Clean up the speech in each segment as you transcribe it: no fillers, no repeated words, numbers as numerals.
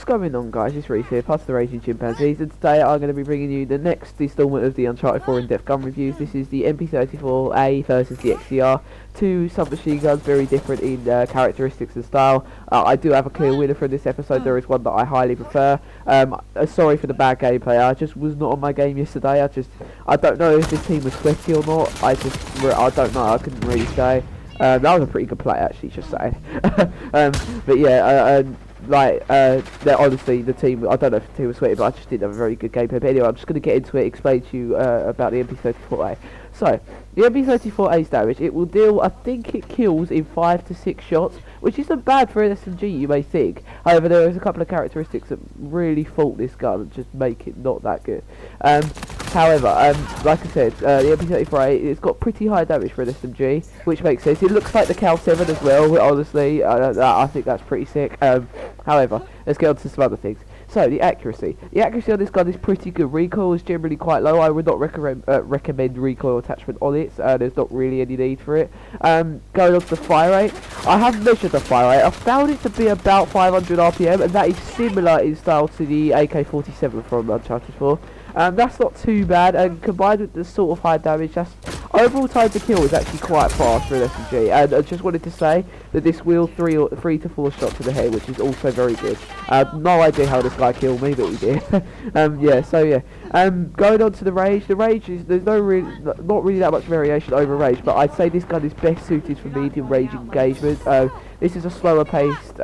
What's going on, guys? It's Rhys here, past the Raging Chimpanzees, and today I'm going to be bringing you the next instalment of the Uncharted 4 in-depth gun reviews. This is the MP34a versus the XCR. Two submachine guns, very different in characteristics and style. I do have a clear winner for this episode. There is one that I highly prefer. Sorry for the bad gameplay. I just was not on my game yesterday. I don't know if this team was sweaty or not. I don't know. I couldn't really say. That was a pretty good play, actually, just saying. But yeah, honestly, the team, I don't know if the team was sweaty, but I just didn't have a very good gameplay. But anyway, I'm just going to get into it, explain to you about the MP34a. So, the MP34a's damage, it will deal, I think it kills in 5 to 6 shots, which isn't bad for an SMG, you may think. However, there is a couple of characteristics that really fault this gun and just make it not that good. However, like I said, the MP34a, it's got pretty high damage for an SMG, which makes sense. It looks like the Cal 7 as well, honestly. I think that's pretty sick. However, let's get on to some other things. So, the accuracy. The accuracy on this gun is pretty good. Recoil is generally quite low. I would not recommend recoil attachment on it. There's not really any need for it. Going on to the fire rate. I have measured the fire rate. I found it to be about 500 RPM, and that is similar in style to the AK-47 from Uncharted 4. That's not too bad, and combined with the sort of high damage, overall time to kill is actually quite fast for an SMG. And I just wanted to say that this will 3 to 4 shots to the head, which is also very good. No idea how this guy killed me, but he did. Going on to the range. The range is there's not really that much variation over range, but I'd say this gun is best suited for medium range engagement. This is a slower paced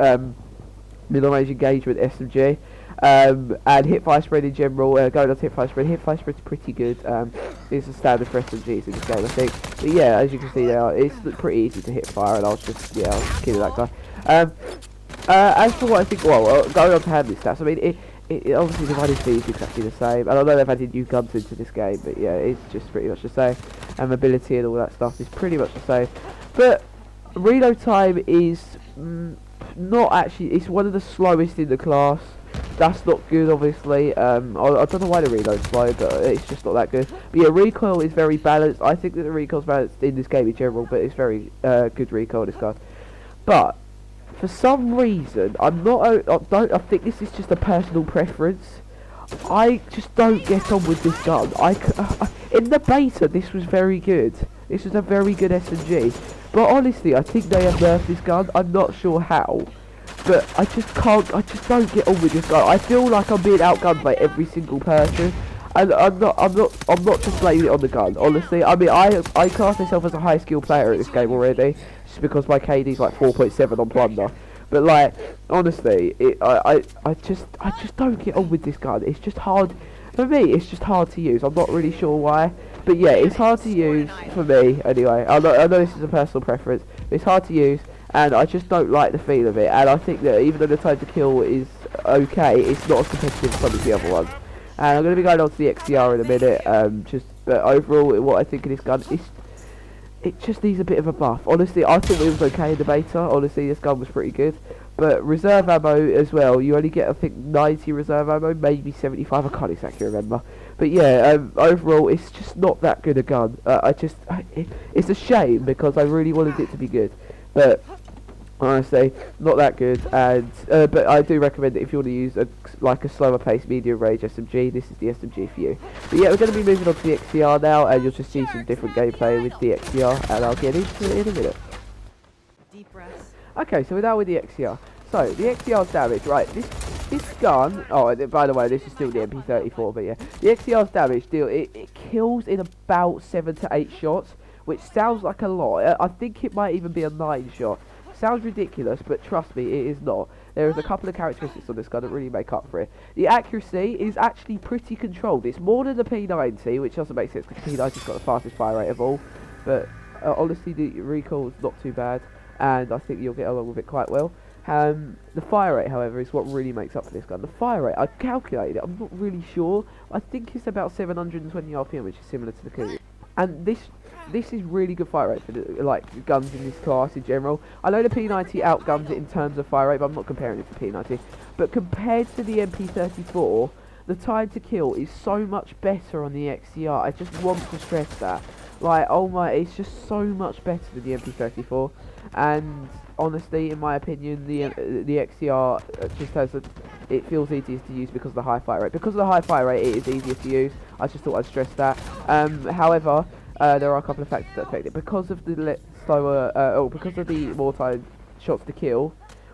middle range engagement SMG. And hipfire spread in general, going on to hipfire spread's pretty good. It's a standard for SMGs in this game, I think. But yeah, as you can see now, it's pretty easy to hipfire, and I was just killing that guy. As for what I think, going on to handling stats, I mean, it obviously the running speed is exactly the same, and I know they've added new guns into this game, but yeah, it's just pretty much the same. And mobility and all that stuff is pretty much the same. But reload time is not actually, it's one of the slowest in the class. That's not good, obviously. I don't know why the reload's slow, but it's just not that good. But yeah, recoil is very balanced. I think that the recoil's balanced in this game in general, but it's very good recoil, this gun. But for some reason, I think this is just a personal preference. I just don't get on with this gun. In the beta, this was very good. This was a very good SMG. But honestly, I think they have nerfed this gun. I'm not sure how. But I just don't get on with this gun. I feel like I'm being outgunned by every single person, and I'm not just blaming it on the gun. Honestly, I mean, I class myself as a high skill player in this game already, just because my KD's like 4.7 on Plunder. But like, honestly, I just don't get on with this gun. It's just hard for me. It's just hard to use. I'm not really sure why, but yeah, it's hard to use for me anyway. I know this is a personal preference. But it's hard to use. And I just don't like the feel of it, and I think that even though the time to kill is okay, it's not as competitive as some of the other ones. And I'm going to be going on to the XCR in a minute, but overall, what I think of this gun is, it just needs a bit of a buff. Honestly, I thought it was okay in the beta. Honestly, this gun was pretty good. But reserve ammo as well, you only get, I think, 90 reserve ammo, maybe 75, I can't exactly remember. But yeah, overall, it's just not that good a gun. It's a shame, because I really wanted it to be good. But honestly, not that good, and but I do recommend it if you want to use a slower paced medium range SMG. This is the SMG for you. But yeah, we're going to be moving on to the XCR now, and you'll just see some different gameplay with the XCR, and I'll get into it in a minute. Deep breaths. Okay, so we're now with the XCR. So the XCR's damage, right? This gun. Oh, by the way, this is still the MP34, but yeah, the XCR's damage it kills in about 7 to 8 shots. Which sounds like a lot. I think it might even be a 9 shot. Sounds ridiculous, but trust me, it is not. There is a couple of characteristics on this gun that really make up for it. The accuracy is actually pretty controlled. It's more than the P90, which doesn't make sense because the P90's got the fastest fire rate of all. But honestly, the recoil is not too bad, and I think you'll get along with it quite well. The fire rate, however, is what really makes up for this gun. The fire rate, I calculated it. I'm not really sure. I think it's about 720 RPM, which is similar to the Cougar. And this is really good fire rate for guns in this class in general. I know the P90 outguns it in terms of fire rate, but I'm not comparing it to P90. But compared to the MP34, the time to kill is so much better on the XCR. I just want to stress that. It's just so much better than the MP34. And honestly, in my opinion, the XCR just has it feels easiest to use because of the high fire rate. Because of the high fire rate, it is easier to use. I just thought I'd stress that. However, there are a couple of factors that affect it. Because of the because of the more time shots to kill,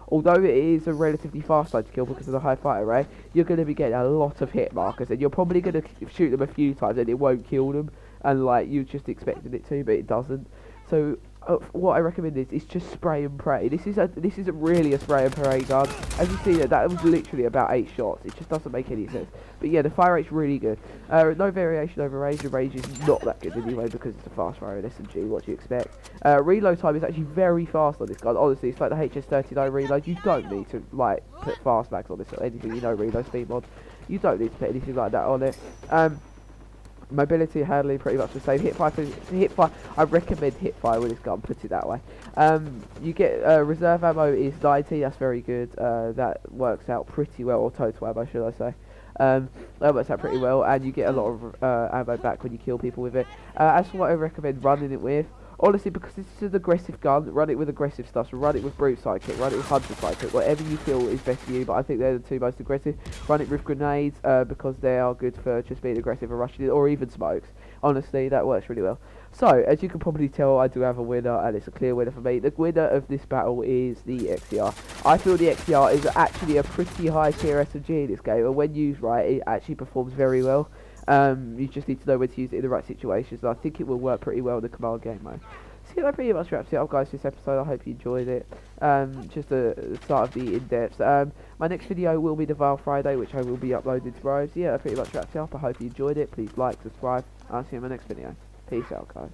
although it is a relatively fast time to kill because of the high fire rate, you're going to be getting a lot of hit markers, and you're probably going to shoot them a few times and it won't kill them, and like you're just expecting it to, but it doesn't. So what I recommend is just spray and pray. This isn't really a spray and pray gun. As you see, that was literally about 8 shots. It just doesn't make any sense. But yeah, the fire rate's really good. No variation over range. The range is not that good anyway because it's a fast fire and SMG. What do you expect? Reload time is actually very fast on this gun. Honestly, it's like the HS39 reload. You don't need to like put fast mags on this or anything. You know, reload speed mod. You don't need to put anything like that on it. Mobility, handling, pretty much the same. Hipfire, I recommend hipfire with this gun, put it that way. You get reserve ammo is 90, that's very good. That works out pretty well, or total ammo should I say. That works out pretty well, and you get a lot of ammo back when you kill people with it. As for what I recommend running it with, honestly, because this is an aggressive gun, run it with aggressive stuff. So run it with brute sidekick, run it with hunter sidekick, whatever you feel is best for you. But I think they're the two most aggressive. Run it with grenades because they are good for just being aggressive and rushing it, or even smokes. Honestly, that works really well. So as you can probably tell, I do have a winner, and it's a clear winner for me. The winner of this battle is the XCR. I feel the XCR is actually a pretty high tier SMG in this game, and when used right, it actually performs very well. You just need to know when to use it in the right situations, and I think it will work pretty well in the command game mode. So that pretty much wraps it up, guys, for this episode. I hope you enjoyed it. Just the start of the in-depth. My next video will be the Vile Friday, which I will be uploading tomorrow. So yeah, that pretty much wraps it up. I hope you enjoyed it. Please like, subscribe. I'll see you in my next video. Peace out, guys.